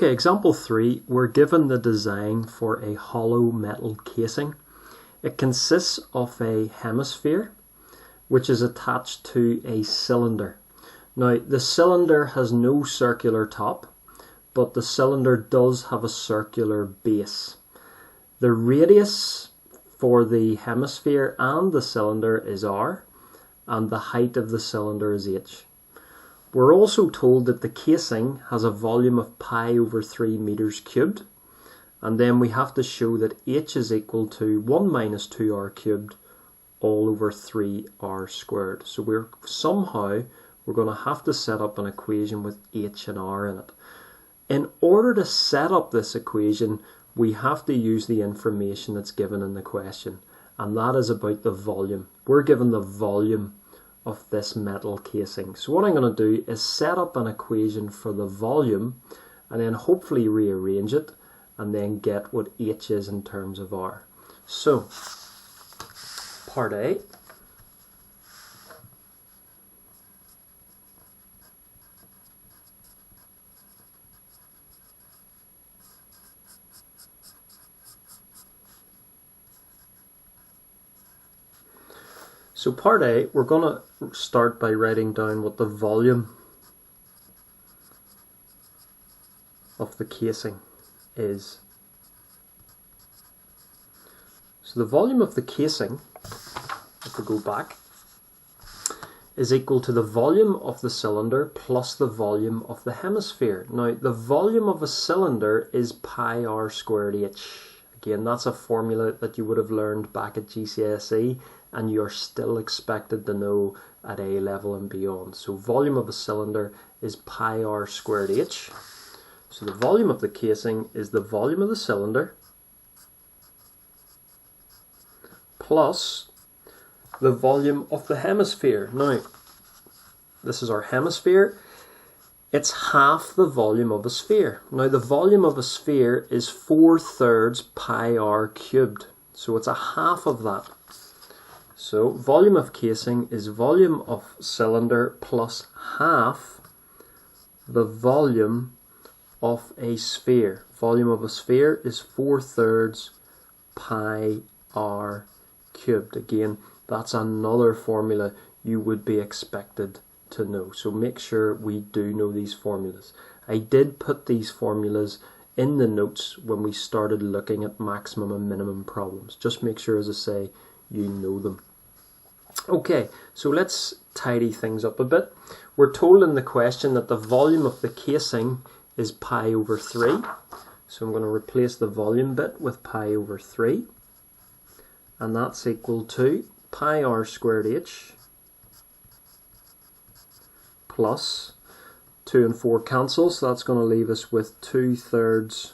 Okay, example 3, we're given the design for a hollow metal casing. It consists of a hemisphere which is attached to a cylinder. Now the cylinder has no circular top, but the cylinder does have a circular base. The radius for the hemisphere and the cylinder is r, and the height of the cylinder is h. We're also told that the casing has a volume of pi over 3 meters cubed, and then we have to show that h is equal to 1 minus 2r cubed all over 3r squared. So we're going to have to set up an equation with h and r in it. In order to set up this equation, we have to use the information that's given in the question, and that is about the volume. We're given the volume of this metal casing. So what I'm going to do is set up an equation for the volume and then hopefully rearrange it and then get what h is in terms of r. So part A, so part A, we're going to start by writing down what the volume of the casing is. So the volume of the casing, if we go back, is equal to the volume of the cylinder plus the volume of the hemisphere. Now the volume of a cylinder is pi r squared h. Again, that's a formula that you would have learned back at GCSE and you're still expected to know at A level and beyond. So volume of a cylinder is pi r squared h. So the volume of the casing is the volume of the cylinder plus the volume of the hemisphere. Now, this is our hemisphere. It's half the volume of a sphere. Now, the volume of a sphere is 4/3 pi r cubed. So it's a half of that. So volume of casing is volume of cylinder plus half the volume of a sphere. Volume of a sphere is 4/3 pi r cubed. Again, that's another formula you would be expected to know. So make sure we do know these formulas. I did put these formulas in the notes when we started looking at maximum and minimum problems. Just make sure, as I say, you know them. Okay, so let's tidy things up a bit. We're told in the question that the volume of the casing is pi over 3. So I'm going to replace the volume bit with pi over 3. And that's equal to pi r squared h plus 2 and 4 cancel. So that's going to leave us with 2/3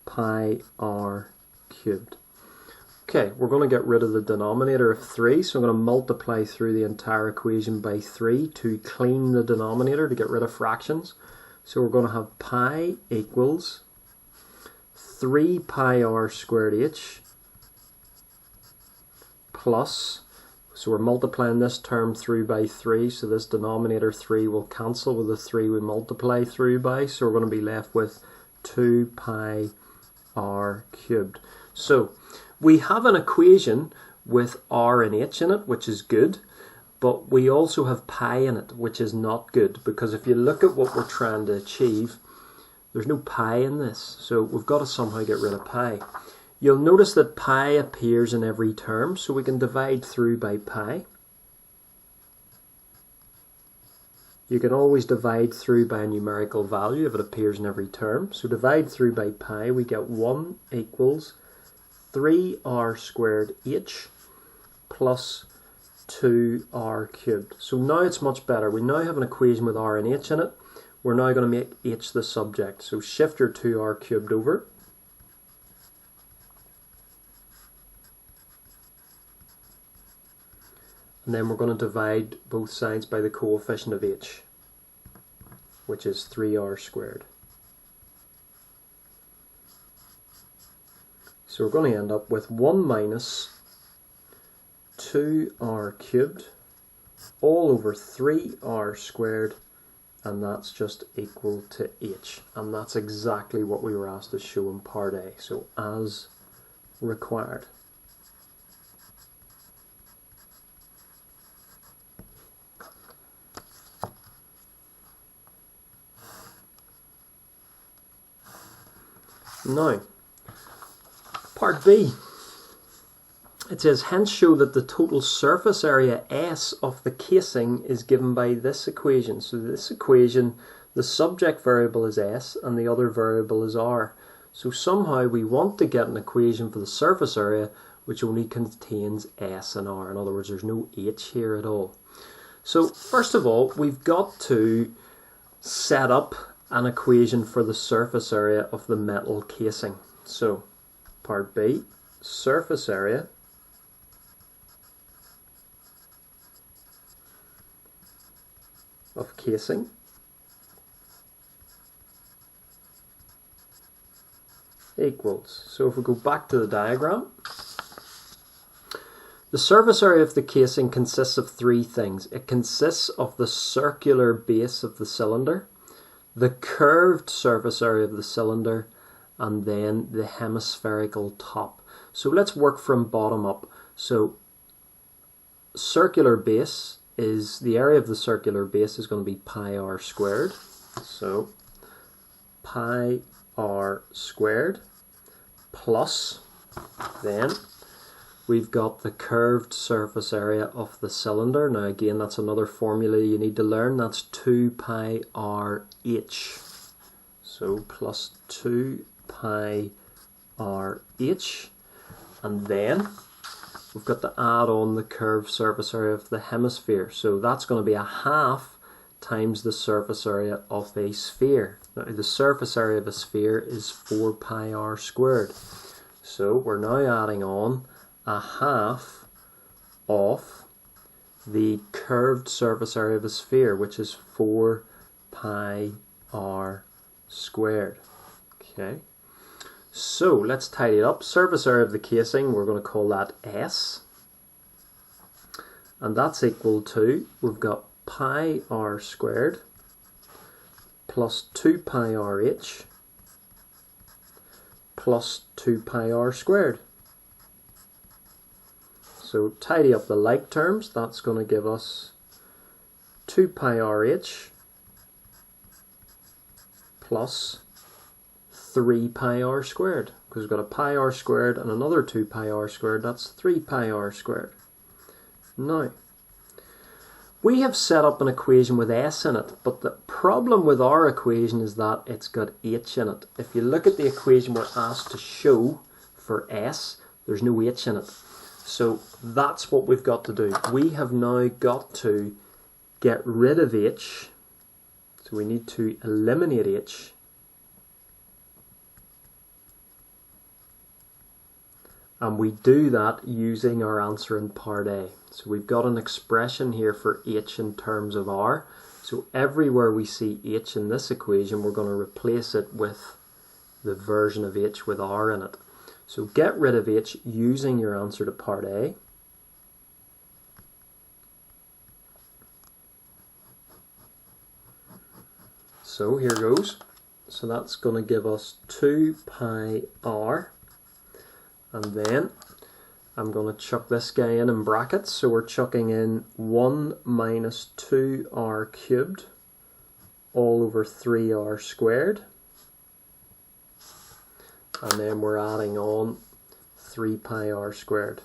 pi r cubed. Okay, we're going to get rid of the denominator of 3, so I'm going to multiply through the entire equation by 3 to clean the denominator to get rid of fractions. So we're going to have pi equals 3 pi r squared h plus, so we're multiplying this term through by 3, so this denominator 3 will cancel with the 3 we multiply through by, so we're going to be left with 2 pi r cubed. So we have an equation with r and h in it, which is good, but we also have pi in it, which is not good, because if you look at what we're trying to achieve, there's no pi in this, so we've got to somehow get rid of pi. You'll notice that pi appears in every term, so we can divide through by pi. You can always divide through by a numerical value if it appears in every term. So divide through by pi, we get 1 equals 3r squared h plus 2r cubed. So now it's much better. We now have an equation with r and h in it. We're now going to make h the subject. So shift your 2r cubed over. And then we're going to divide both sides by the coefficient of h, which is 3r squared. So we're going to end up with 1 minus 2r cubed all over 3r squared and that's just equal to h. And that's exactly what we were asked to show in part A. So as required. Now, part B. It says, hence show that the total surface area S of the casing is given by this equation. So this equation, the subject variable is S and the other variable is R. So somehow we want to get an equation for the surface area which only contains S and R. In other words, there's no H here at all. So first of all, we've got to set up an equation for the surface area of the metal casing. So part B, surface area of casing equals, so if we go back to the diagram, the surface area of the casing consists of three things. It consists of the circular base of the cylinder, the curved surface area of the cylinder, and then the hemispherical top. So let's work from bottom up. So circular base is, the area of the circular base is going to be pi r squared. So pi r squared plus, then we've got the curved surface area of the cylinder. Now again, that's another formula you need to learn. That's 2 pi r h. So plus 2 pi r h. And then we've got to add on the curved surface area of the hemisphere. So that's going to be a half times the surface area of a sphere. Now the surface area of a sphere is 4 pi r squared. So we're now adding on a half of the curved surface area of a sphere, which is 4 pi r squared. Okay. So let's tidy it up. Surface area of the casing, we're going to call that S. And that's equal to, we've got pi r squared plus 2 pi r h plus 2 pi r squared. So tidy up the like terms, that's going to give us 2 pi r h plus 3 pi r squared, because we've got a pi r squared and another 2 pi r squared, that's 3 pi r squared. Now, we have set up an equation with S in it, but the problem with our equation is that it's got H in it. If you look at the equation we're asked to show for S, there's no H in it. So that's what we've got to do. We have now got to get rid of H, so we need to eliminate H. And we do that using our answer in part A. So we've got an expression here for H in terms of R. So everywhere we see H in this equation, we're going to replace it with the version of H with R in it. So get rid of H using your answer to part A. So here goes. So that's going to give us 2 pi r. And then I'm going to chuck this guy in brackets. So we're chucking in 1 minus 2r cubed all over 3r squared. And then we're adding on 3 pi r squared.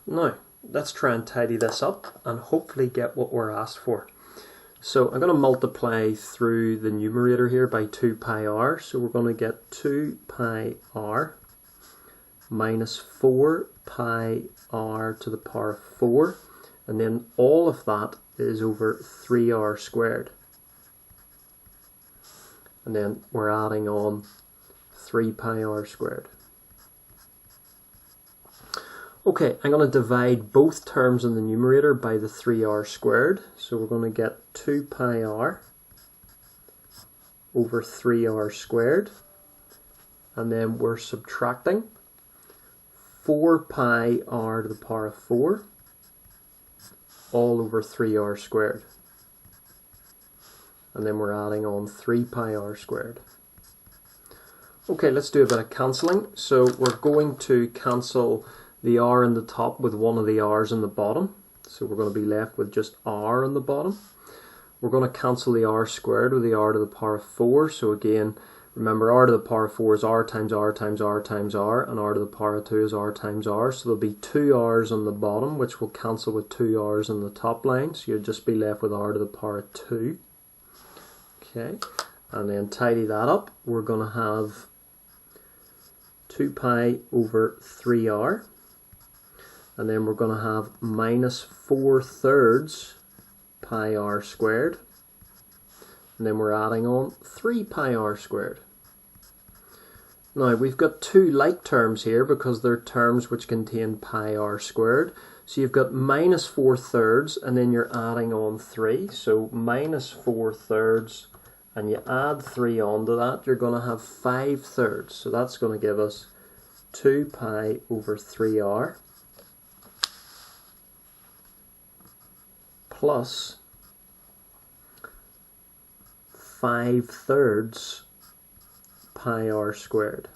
Now, let's try and tidy this up and hopefully get what we're asked for. So I'm going to multiply through the numerator here by 2 pi r. So we're going to get 2 pi r minus 4 pi r to the power of 4. And then all of that is over 3r squared. And then we're adding on 3 pi r squared. Okay, I'm going to divide both terms in the numerator by the 3r squared. So we're going to get 2 pi r over 3r squared. And then we're subtracting 4 pi r to the power of 4 all over 3r squared. And then we're adding on 3 pi r squared. Okay, let's do a bit of cancelling. So we're going to cancel the r in the top with one of the r's in the bottom. So we're going to be left with just r on the bottom. We're going to cancel the r squared with the r to the power of 4. So again, remember r to the power of 4 is r times r times r times r, and r to the power of 2 is r times r. So there'll be 2 r's on the bottom, which will cancel with 2 r's on the top line. So you'll just be left with r to the power of 2. Okay, and then tidy that up. We're going to have 2 pi over 3r. And then we're going to have minus 4/3 pi r squared. And then we're adding on 3 pi r squared. Now we've got two like terms here because they're terms which contain pi r squared. So you've got minus 4/3 and then you're adding on 3. So minus 4/3 and you add 3 onto that, you're going to have 5/3. So that's going to give us 2 pi over 3r plus 5/3 pi r squared.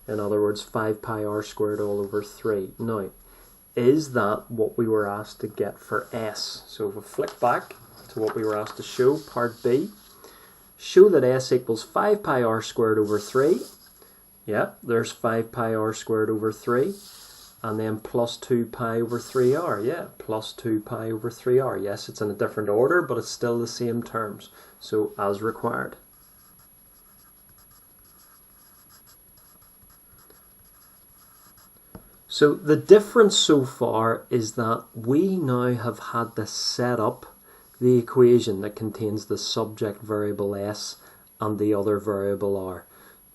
In other words, 5 pi r squared all over 3. Now, is that what we were asked to get for s? So if we flick back to what we were asked to show, part B, show that s equals 5 pi r squared over 3. Yeah, there's 5 pi r squared over 3. And then plus 2 pi over 3r. Yeah, plus 2 pi over 3r. Yes, it's in a different order, but it's still the same terms. So, as required. So, the difference so far is that we now have had to set up the equation that contains the subject variable s and the other variable r.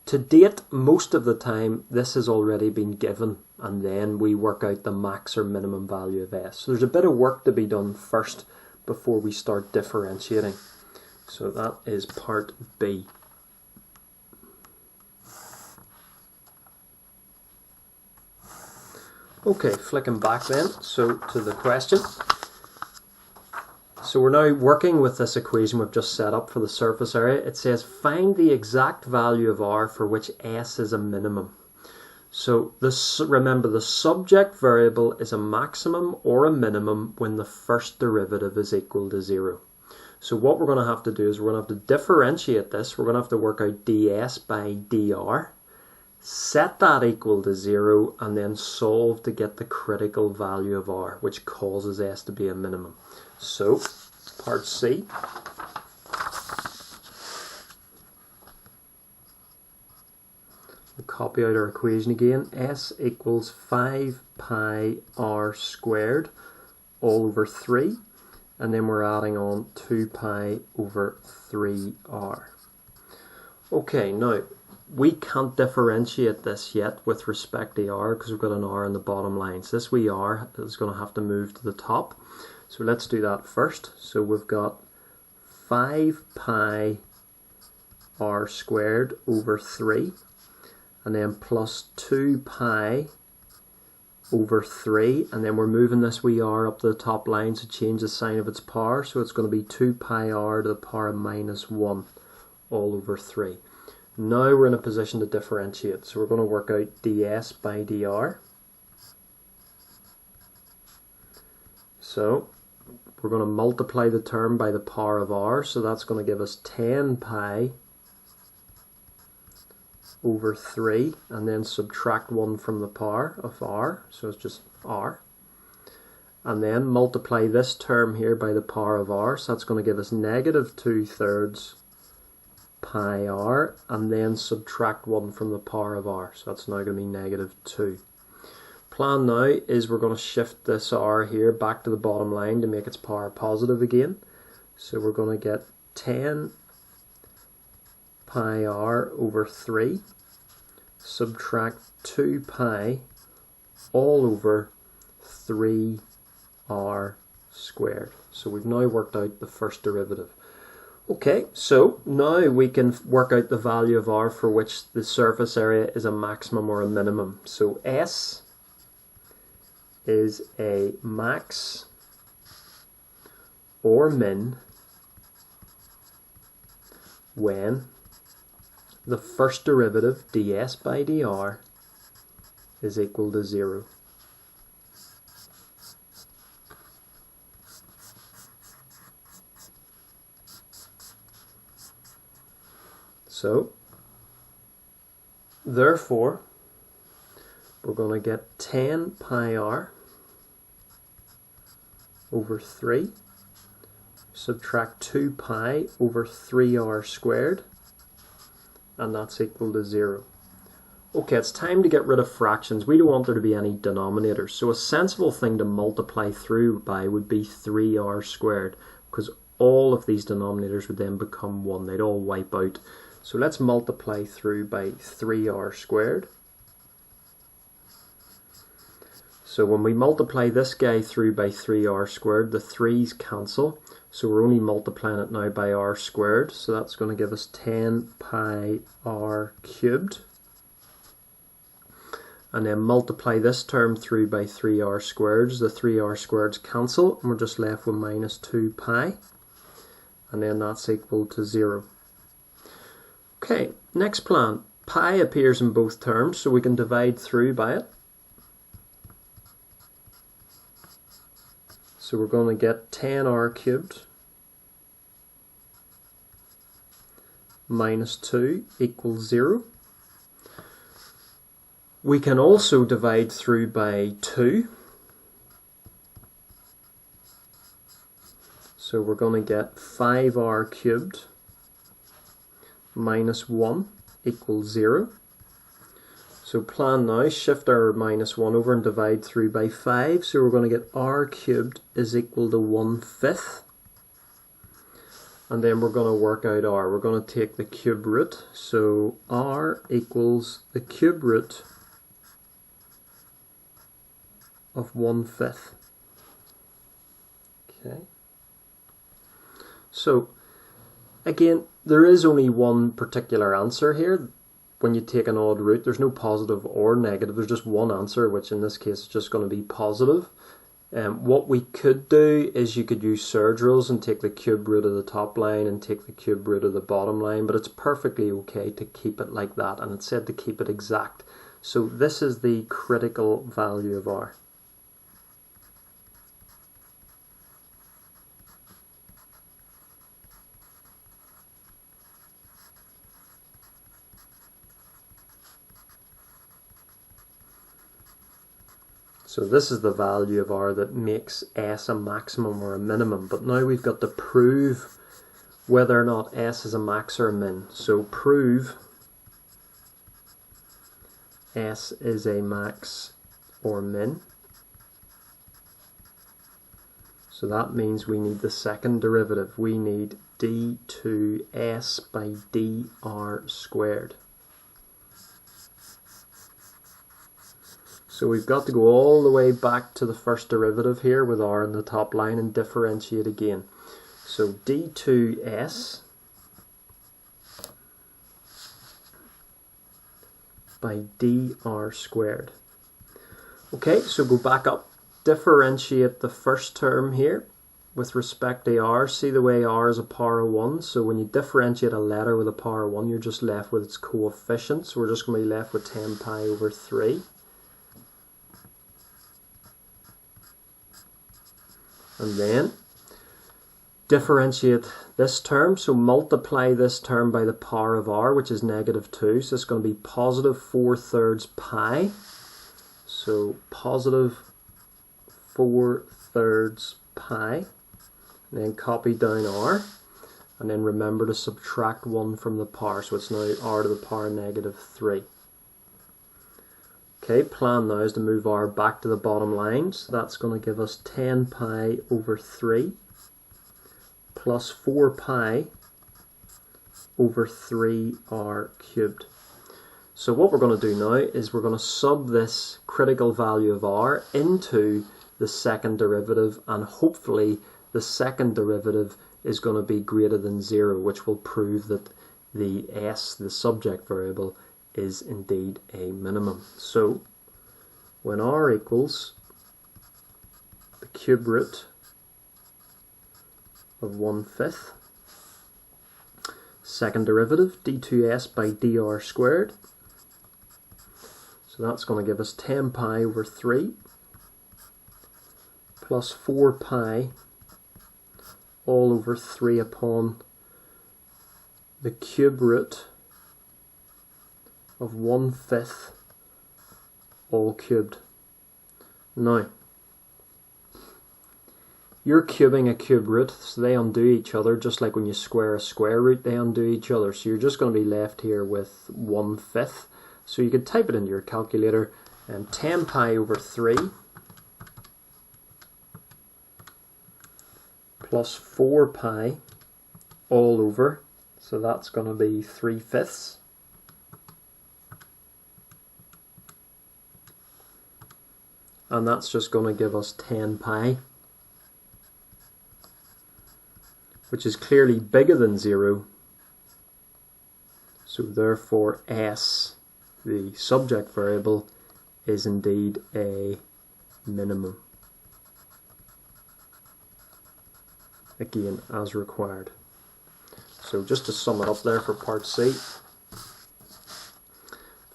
To date, most of the time, this has already been given, and then we work out the max or minimum value of s. So there's a bit of work to be done first before we start differentiating. So that is part B. Okay, flicking back then, so to the question. So we're now working with this equation we've just set up for the surface area. It says find the exact value of r for which s is a minimum. So remember, the subject variable is a maximum or a minimum when the first derivative is equal to 0. So what we're going to have to do is we're going to have to differentiate this. We're going to have to work out ds by dr, set that equal to 0, and then solve to get the critical value of r, which causes s to be a minimum. So, part C. We'll copy out our equation again. S equals 5 pi r squared all over 3. And then we're adding on 2 pi over 3r. Okay, now, we can't differentiate this yet with respect to r because we've got an r in the bottom line. So this wee r is going to have to move to the top. So let's do that first. So we've got 5 pi r squared over 3, and then plus 2 pi over 3, and then we're moving this wee r up to the top line to change the sign of its power. So it's going to be 2 pi r to the power of minus 1 all over 3. Now we're in a position to differentiate. So we're going to work out ds by dr. So we're going to multiply the term by the power of r, so that's going to give us 10 pi over 3, and then subtract 1 from the power of r, so it's just r. And then multiply this term here by the power of r, so that's going to give us negative 2/3 pi r, and then subtract 1 from the power of r, so that's now going to be negative 2. Plan now is we're going to shift this r here back to the bottom line to make its power positive again. So we're going to get 10 pi r over 3, subtract 2 pi all over 3r squared. So we've now worked out the first derivative. Okay, so now we can work out the value of r for which the surface area is a maximum or a minimum. So S is a max or min when the first derivative, ds by dr, is equal to 0. So, therefore, we're going to get 10 pi r over 3, subtract 2 pi over 3r squared, and that's equal to 0. Okay, it's time to get rid of fractions. We don't want there to be any denominators. So a sensible thing to multiply through by would be 3r squared, because all of these denominators would then become 1. They'd all wipe out. So let's multiply through by 3r squared. So when we multiply this guy through by 3r squared, the 3's cancel. So we're only multiplying it now by r squared. So that's going to give us 10 pi r cubed. And then multiply this term through by 3r squareds. The 3r squareds cancel, and we're just left with minus 2 pi. And then that's equal to 0. Okay, next plan. Pi appears in both terms, so we can divide through by it. So we're going to get 10r cubed minus 2 equals 0. We can also divide through by 2. So we're going to get 5r cubed minus 1 equals 0. So plan now, shift our minus 1 over and divide through by 5. So we're going to get r cubed is equal to 1/5. And then we're going to work out r. We're going to take the cube root. So r equals the cube root of 1/5. Okay. So again, there is only one particular answer here. When you take an odd root, there's no positive or negative. There's just one answer, which in this case is just going to be positive. What we could do is you could use surge rules and take the cube root of the top line and take the cube root of the bottom line, but it's perfectly okay to keep it like that, and it's said to keep it exact. So this is the critical value of r. So this is the value of r that makes S a maximum or a minimum. But now we've got to prove whether or not S is a max or a min. So prove S is a max or min. So that means we need the second derivative. We need d2s by dr squared. So we've got to go all the way back to the first derivative here with r in the top line and differentiate again. So d2s by dr squared. Okay, so go back up, differentiate the first term here with respect to r. See the way r is a power of 1, so when you differentiate a letter with a power of 1, you're just left with its coefficient. So we're just going to be left with 10 pi over 3. And then differentiate this term, so multiply this term by the power of r, which is negative 2, so it's going to be positive 4/3 pi. So positive 4/3 pi, and then copy down r, and then remember to subtract 1 from the power, so it's now r to the power negative 3. Okay, plan now is to move r back to the bottom line, so that's going to give us 10 pi over 3 plus 4 pi over 3r cubed. So what we're going to do now is we're going to sub this critical value of r into the second derivative, and hopefully the second derivative is going to be greater than 0, which will prove that the s, the subject variable, is indeed a minimum. So when r equals the cube root of 1/5, second derivative, d2s by dr squared, so that's going to give us 10 pi over 3 plus 4 pi all over 3 upon the cube root of 1/5 all cubed. Now, you're cubing a cube root, so they undo each other, just like when you square a square root, they undo each other. So you're just going to be left here with 1/5. So you could type it into your calculator, and 10 pi over 3 plus 4 pi all over, so that's going to be 3/5. And that's just going to give us 10 pi, which is clearly bigger than 0. So therefore s, the subject variable, is indeed a minimum. Again, as required. So just to sum it up there for part C,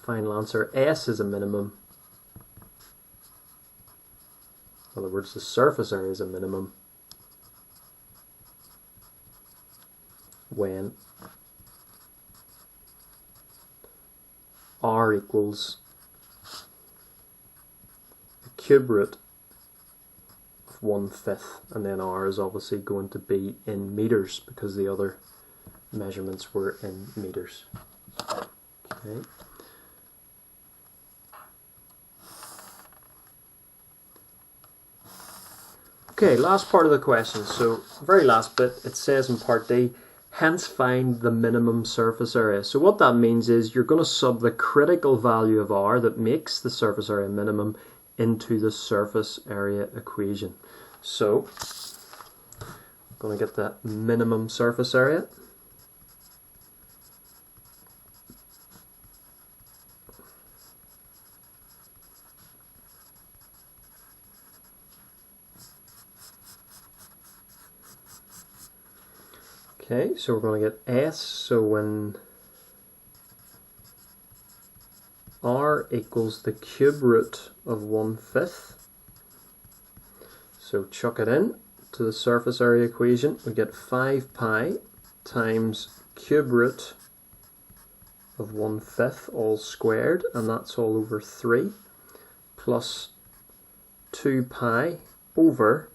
final answer, s is a minimum. In other words, the surface area is a minimum when r equals the cube root of 1/5, and then r is obviously going to be in meters because the other measurements were in meters. Okay. Okay, last part of the question. So, very last bit, it says in part D, hence find the minimum surface area. So what that means is you're going to sub the critical value of r that makes the surface area minimum into the surface area equation. So, I'm going to get the minimum surface area. Okay, so we're going to get s, so when r equals the cube root of 1/5, so chuck it in to the surface area equation, we get 5 pi times cube root of 1/5 all squared, and that's all over 3, plus 2 pi over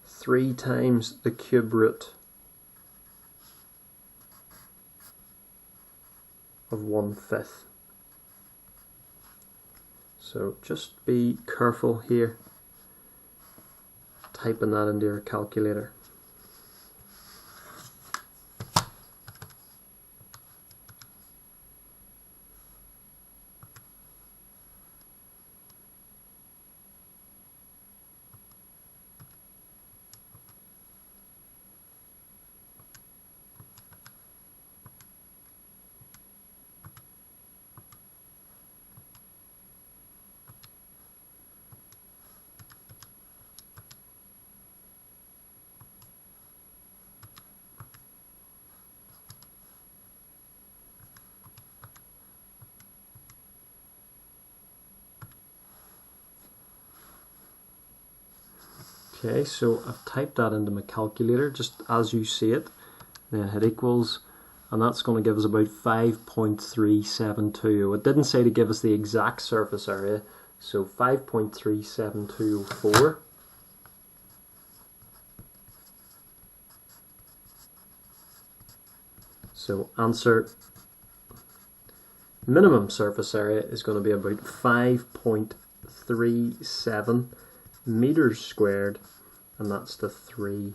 3 times the cube root of 1/5. So just be careful here typing that into your calculator. Okay, so I've typed that into my calculator just as you see it, then hit equals, and that's going to give us about 5.372. It didn't say to give us the exact surface area, so 5.37204. So answer, minimum surface area is going to be about 5.37 meters squared, and that's the 3SF.